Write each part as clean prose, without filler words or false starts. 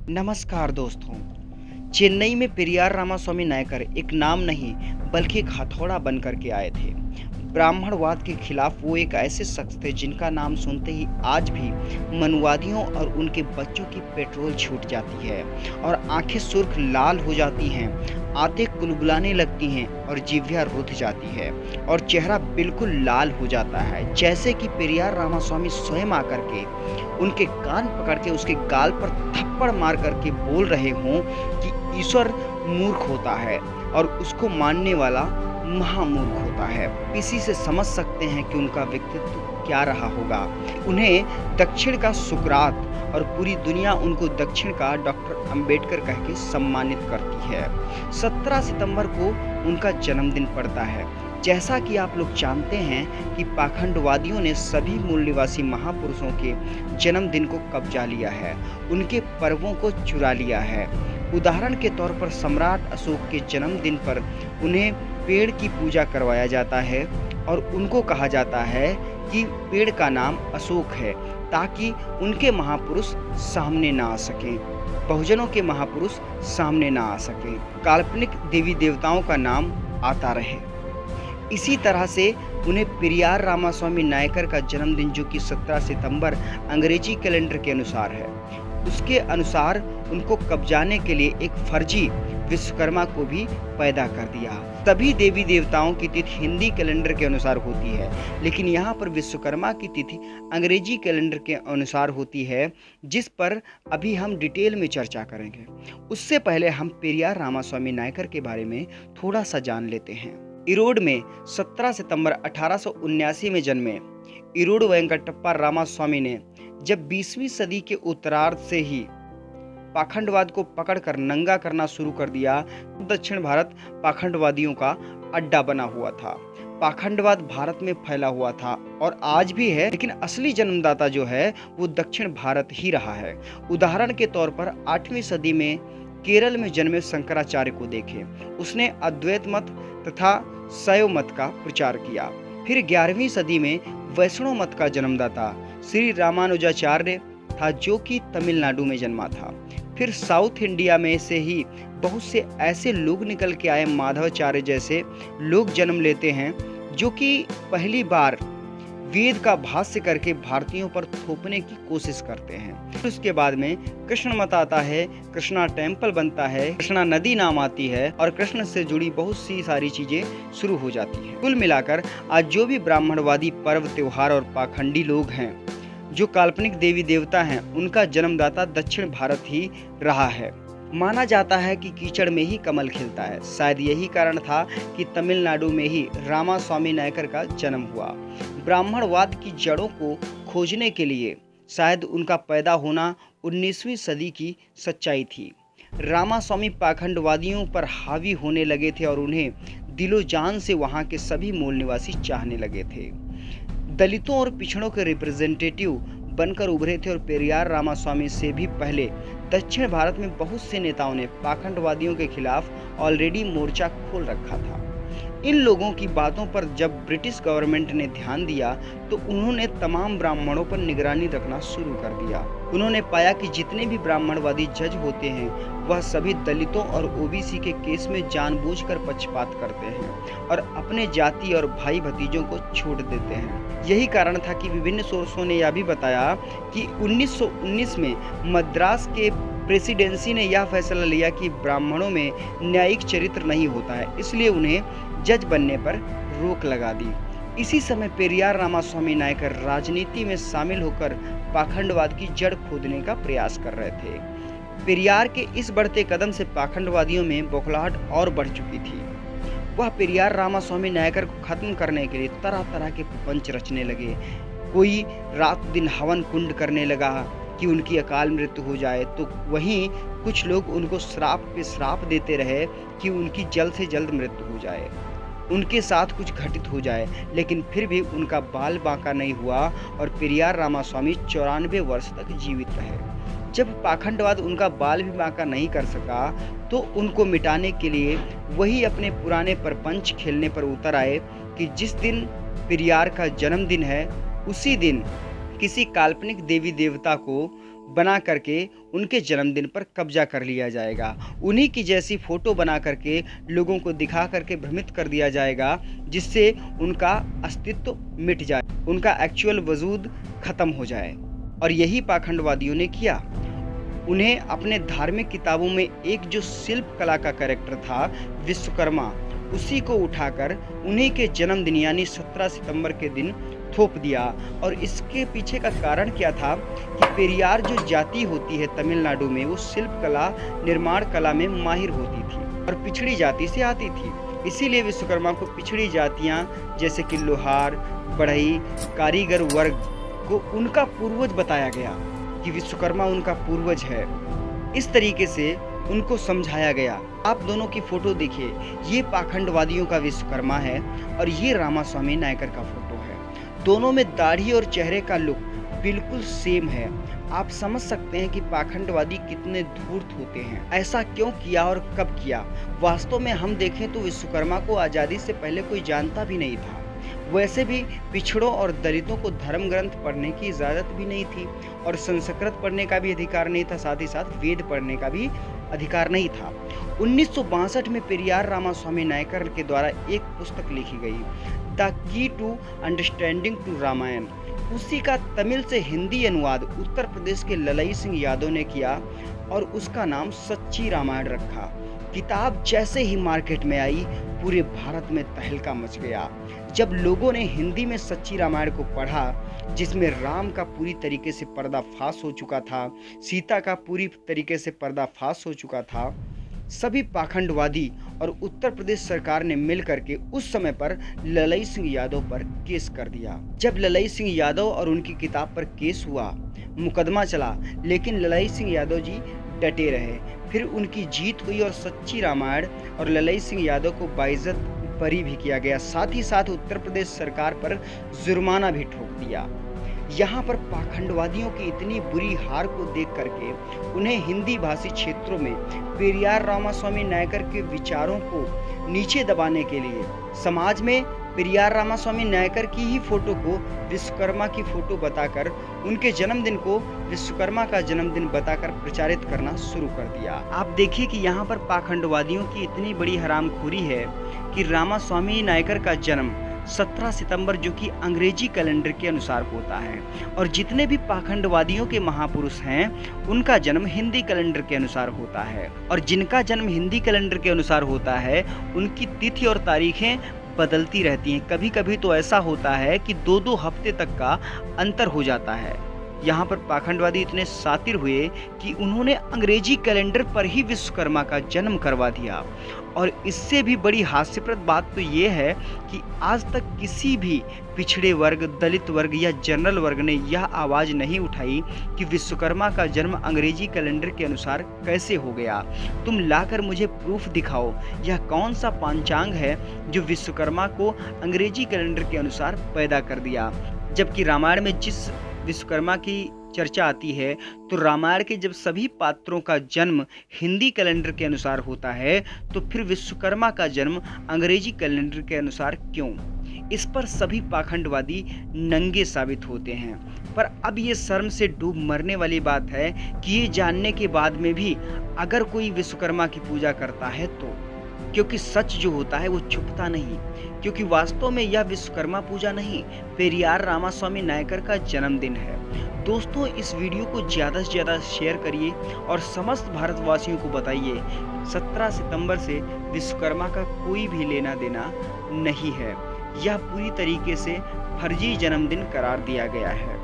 नमस्कार दोस्तों। चेन्नई में पेरियार रामास्वामी नायकर एक नाम नहीं बल्कि एक हथौड़ा बन कर के आए थे। ब्राह्मणवाद के खिलाफ वो एक ऐसे शख्स थे जिनका नाम सुनते ही आज भी मनुवादियों और उनके बच्चों की पेट्रोल छूट जाती है और आंखें सुर्ख लाल हो जाती हैं, आंतें कुलबुलाने लगती हैं और जिह्वा रुध जाती है और चेहरा बिल्कुल लाल हो जाता है, जैसे कि पेरियार रामास्वामी स्वयं आकर के उनके कान पकड़ के उसके गाल पर थप्पड़ मार करके बोल रहे हों कि ईश्वर मूर्ख होता है और उसको मानने वाला महामूर्ख होता है। इसी से समझ सकते हैं कि उनका व्यक्तित्व क्या रहा होगा। उन्हें दक्षिण का सुकरात और पूरी दुनिया उनको दक्षिण का डॉक्टर अंबेडकर कह के सम्मानित करती है। 17 सितंबर को उनका जन्मदिन पड़ता है। जैसा कि आप लोग जानते हैं कि पाखंडवादियों ने सभी मूल निवासी महापुरुषों के जन्मदिन को कब्जा लिया है, उनके पर्वों को चुरा लिया है। उदाहरण के तौर पर सम्राट अशोक के जन्मदिन पर उन्हें पेड़ की पूजा करवाया जाता है और उनको कहा जाता है कि पेड़ का नाम अशोक है ताकि उनके महापुरुष सामने ना आ सकें, बहुजनों के महापुरुष सामने ना आ सकें, काल्पनिक देवी देवताओं का नाम आता रहे। इसी तरह से उन्हें पेरियार रामास्वामी नायकर का जन्मदिन, जो कि 17 सितंबर अंग्रेजी कैलेंडर के अनुसार है, उसके अनुसार उनको कब्जाने के लिए एक फर्जी विश्वकर्मा को भी पैदा कर दिया। सभी देवी देवताओं की तिथि हिंदी कैलेंडर के अनुसार होती है, लेकिन यहाँ पर विश्वकर्मा की तिथि अंग्रेजी कैलेंडर के अनुसार होती है, जिस पर अभी हम डिटेल में चर्चा करेंगे। उससे पहले हम पेरियार रामास्वामी नायकर के बारे में थोड़ा सा जान लेते हैं। इरोड में 17 सितंबर 1879 में जन्मे इरोड वेंकटप्पा रामास्वामी ने जब 20वीं सदी के उत्तरार्ध से ही पाखंडवाद को पकड़कर नंगा करना शुरू कर दिया, तो दक्षिण भारत पाखंडवादियों का अड्डा बना हुआ था। पाखंडवाद भारत में फैला हुआ था और आज भी है, लेकिन असली जन्मदाता जो है वो दक्षिण भारत ही रहा है। उदाहरण के तौर पर 8वीं सदी में केरल में जन्मे शंकराचार्य को देखें। उसने अद्वैत मत तथा शैव मत का प्रचार किया। फिर 11वीं सदी में वैष्णव मत का जन्मदाता श्री रामानुजाचार्य था, जो कि तमिलनाडु में जन्मा था। फिर साउथ इंडिया में से ही बहुत से ऐसे लोग निकल के आए, माधवाचार्य जैसे लोग जन्म लेते हैं, जो कि पहली बार वेद का भाष्य करके भारतीयों पर थोपने की कोशिश करते हैं। फिर उसके बाद में कृष्ण मत आता है, कृष्णा टेम्पल बनता है, कृष्णा नदी नाम आती है और कृष्ण से जुड़ी बहुत सी सारी चीजें शुरू हो जाती हैं। कुल मिलाकर आज जो भी ब्राह्मणवादी पर्व त्योहार और पाखंडी लोग हैं, जो काल्पनिक देवी देवता हैं, उनका जन्मदाता दक्षिण भारत ही रहा है। माना जाता है कि कीचड़ में ही कमल खिलता है। शायद यही कारण था कि तमिलनाडु में ही रामास्वामी नायकर का जन्म हुआ। ब्राह्मणवाद की जड़ों को खोजने के लिए शायद उनका पैदा होना 19वीं सदी की सच्चाई थी। रामास्वामी पाखंडवादियों पर हावी होने लगे थे और उन्हें दिलो जान से वहाँ के सभी मूल निवासी चाहने लगे थे। दलितों और पिछड़ों के रिप्रेजेंटेटिव बनकर उभरे थे और पेरियार रामास्वामी से भी पहले दक्षिण भारत में बहुत से नेताओं ने पाखंडवादियों के खिलाफ ऑलरेडी मोर्चा खोल रखा था। इन लोगों की बातों पर जब ब्रिटिश गवर्नमेंट ने ध्यान दिया तो उन्होंने तमाम ब्राह्मणों पर निगरानी रखना शुरू कर दिया। उन्होंने पाया कि जितने भी ब्राह्मणवादी जज होते हैं वह सभी दलितों और ओबीसी के केस में जानबूझकर पक्षपात करते हैं और अपने जाति और भाई भतीजों को छूट देते हैं। यही कारण था कि विभिन्न सोर्सों ने यह भी बताया कि 1919 में मद्रास के प्रेसिडेंसी ने यह फैसला लिया कि ब्राह्मणों में न्यायिक चरित्र नहीं होता है, इसलिए उन्हें जज बनने पर रोक लगा दी। इसी समय पेरियार रामास्वामी नायकर राजनीति में शामिल होकर पाखंडवाद की जड़ खोदने का प्रयास कर रहे थे। पेरियार के इस बढ़ते कदम से पाखंडवादियों में बौखलाहट और बढ़ चुकी थी। वह पेरियार रामास्वामी नायकर को खत्म करने के लिए तरह तरह के प्रपंच रचने लगे। कोई रात दिन हवन कुंड करने लगा कि उनकी अकाल मृत्यु हो जाए, तो वहीं कुछ लोग उनको श्राप पे श्राप देते रहे कि उनकी जल्द से जल्द मृत्यु हो जाए, उनके साथ कुछ घटित हो जाए। लेकिन फिर भी उनका बाल बांका नहीं हुआ और पेरियार रामास्वामी 94 वर्ष तक जीवित रहे। जब पाखंडवाद उनका बाल भी बांका नहीं कर सका तो उनको मिटाने के लिए वही अपने पुराने प्रपंच खेलने पर उतर आए कि जिस दिन पेरियार का जन्मदिन है उसी दिन किसी काल्पनिक देवी देवता को बना करके उनके जन्मदिन पर कब्जा कर लिया जाएगा। उन्हीं की जैसी फ़ोटो बना करके लोगों को दिखा करके भ्रमित कर दिया जाएगा, जिससे उनका अस्तित्व मिट जाए, उनका एक्चुअल वजूद ख़त्म हो जाए। और यही पाखंडवादियों ने किया। उन्हें अपने धार्मिक किताबों में एक जो शिल्प कला का कैरेक्टर था विश्वकर्मा, उसी को उठाकर उन्हीं के जन्मदिन यानी 17 सितंबर के दिन थोप दिया। और इसके पीछे का कारण क्या था कि पेरियार जो जाति होती है तमिलनाडु में, वो शिल्प कला निर्माण कला में माहिर होती थी और पिछड़ी जाति से आती थी। इसीलिए विश्वकर्मा को पिछड़ी जातियां जैसे कि लोहार, बढ़ई, कारीगर वर्ग को उनका पूर्वज बताया गया कि विश्वकर्मा उनका पूर्वज है। इस तरीके से उनको समझाया गया। आप दोनों की फोटो देखिए, ये पाखंडवादियों का विश्वकर्मा है और ये रामास्वामी नायकर का फोटो है। दोनों में दाढ़ी और चेहरे का लुक बिल्कुल सेम है। आप समझ सकते हैं कि पाखंडवादी कितने धूर्त होते हैं। ऐसा क्यों किया और कब किया? वास्तव में हम देखें तो विश्वकर्मा को आज़ादी से पहले कोई जानता भी नहीं था। वैसे भी पिछड़ों और दलितों को धर्म ग्रंथ पढ़ने की इजाज़त भी नहीं थी और संस्कृत पढ़ने का भी अधिकार नहीं था, साथ ही साथ वेद पढ़ने का भी अधिकार नहीं था। 1962 में पेरियार रामास्वामी नायकर के द्वारा एक पुस्तक लिखी गई, the key to understanding to Ramayan. उसी का तमिल से हिंदी अनुवाद उत्तर प्रदेश के ललई सिंह यादव ने किया और उसका नाम सच्ची रामायण रखा। किताब जैसे ही मार्केट में आई, पूरे भारत में तहलका मच गया जब लोगों ने हिंदी में सच्ची रामायण को पढ़ा, जिसमें राम का पूरी तरीके से पर्दाफाश हो चुका था, सीता का पूरी तरीके से पर्दाफाश हो चुका था। सभी पाखंडवादी और उत्तर प्रदेश सरकार ने मिलकर के उस समय पर ललई सिंह यादव पर केस कर दिया। जब ललई सिंह यादव और उनकी किताब पर केस हुआ, मुकदमा चला, लेकिन ललई सिंह यादव जी डटे रहे। फिर उनकी जीत हुई और सच्ची रामायण और ललई सिंह यादव को बाइज्जत बरी भी किया गया। साथ ही साथ उत्तर प्रदेश सरकार पर जुर्माना भी ठोक दिया। यहाँ पर पाखंडवादियों की इतनी बुरी हार को देख करके उन्हें हिंदी भाषी क्षेत्रों में पेरियार रामास्वामी नायकर के विचारों को नीचे दबाने के लिए समाज में पेरियार रामास्वामी नायकर की ही फोटो को विश्वकर्मा की फोटो बताकर, उनके जन्मदिन को विश्वकर्मा का जन्मदिन बताकर प्रचारित करना शुरू कर दिया। आप देखिए कि यहाँ पर पाखंडवादियों की इतनी बड़ी हरामखोरी है कि रामास्वामी नायकर का जन्म 17 सितंबर जो कि अंग्रेजी कैलेंडर के अनुसार होता है, और जितने भी पाखंडवादियों के महापुरुष हैं उनका जन्म हिंदी कैलेंडर के अनुसार होता है। और जिनका जन्म हिंदी कैलेंडर के अनुसार होता है उनकी तिथि और तारीखें बदलती रहती हैं। कभी कभी तो ऐसा होता है कि 2-2 हफ्ते तक का अंतर हो जाता है। यहाँ पर पाखंडवादी इतने शातिर हुए कि उन्होंने अंग्रेजी कैलेंडर पर ही विश्वकर्मा का जन्म करवा दिया। और इससे भी बड़ी हास्यप्रद बात तो ये है कि आज तक किसी भी पिछड़े वर्ग, दलित वर्ग या जनरल वर्ग ने यह आवाज़ नहीं उठाई कि विश्वकर्मा का जन्म अंग्रेजी कैलेंडर के अनुसार कैसे हो गया। तुम लाकर मुझे प्रूफ दिखाओ, यह कौन सा पंचांग है जो विश्वकर्मा को अंग्रेजी कैलेंडर के अनुसार पैदा कर दिया। जबकि रामायण में जिस विश्वकर्मा की चर्चा आती है, तो रामायण के जब सभी पात्रों का जन्म हिंदी कैलेंडर के अनुसार होता है, तो फिर विश्वकर्मा का जन्म अंग्रेजी कैलेंडर के अनुसार क्यों? इस पर सभी पाखंडवादी नंगे साबित होते हैं। पर अब ये शर्म से डूब मरने वाली बात है कि ये जानने के बाद में भी अगर कोई विश्वकर्मा की पूजा करता है तो, क्योंकि सच जो होता है वो छुपता नहीं, क्योंकि वास्तव में यह विश्वकर्मा पूजा नहीं, पेरियार रामास्वामी नायकर का जन्मदिन है। दोस्तों, इस वीडियो को ज़्यादा से ज़्यादा शेयर करिए और समस्त भारतवासियों को बताइए 17 सितंबर से विश्वकर्मा का कोई भी लेना देना नहीं है। यह पूरी तरीके से फर्जी जन्मदिन करार दिया गया है।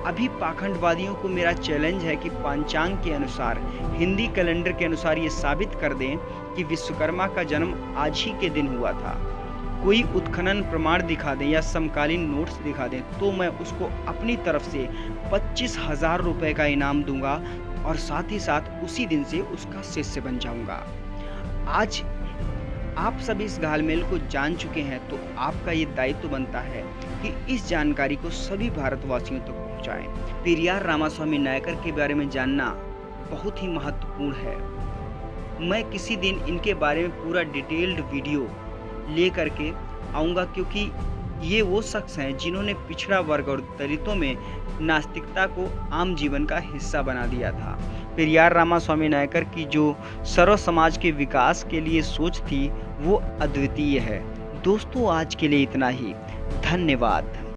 अभी पाखंडवादियों को मेरा चैलेंज है कि पंचांग के अनुसार, हिंदी कैलेंडर के अनुसार ये साबित कर दें कि विश्वकर्मा का जन्म आज ही के दिन हुआ था। कोई उत्खनन प्रमाण दिखा दें या समकालीन नोट्स दिखा दें तो मैं उसको अपनी तरफ से 25,000 रुपये का इनाम दूंगा और साथ ही साथ उसी दिन से उसका शिष्य बन जाऊंगा। आज आप सभी इस घालमेल को जान चुके हैं, तो आपका ये दायित्व बनता है कि इस जानकारी को सभी भारतवासियों तक पहुंचाएं। पेरियार रामास्वामी नायकर के बारे में जानना बहुत ही महत्वपूर्ण है। मैं किसी दिन इनके बारे में पूरा डिटेल्ड वीडियो ले करके आऊँगा, क्योंकि ये वो शख्स हैं जिन्होंने पिछड़ा वर्ग और दलितों में नास्तिकता को आम जीवन का हिस्सा बना दिया था। पेरियार रामास्वामी नायकर की जो सर्व समाज के विकास के लिए सोच थी, वो अद्वितीय है। दोस्तों, आज के लिए इतना ही। धन्यवाद।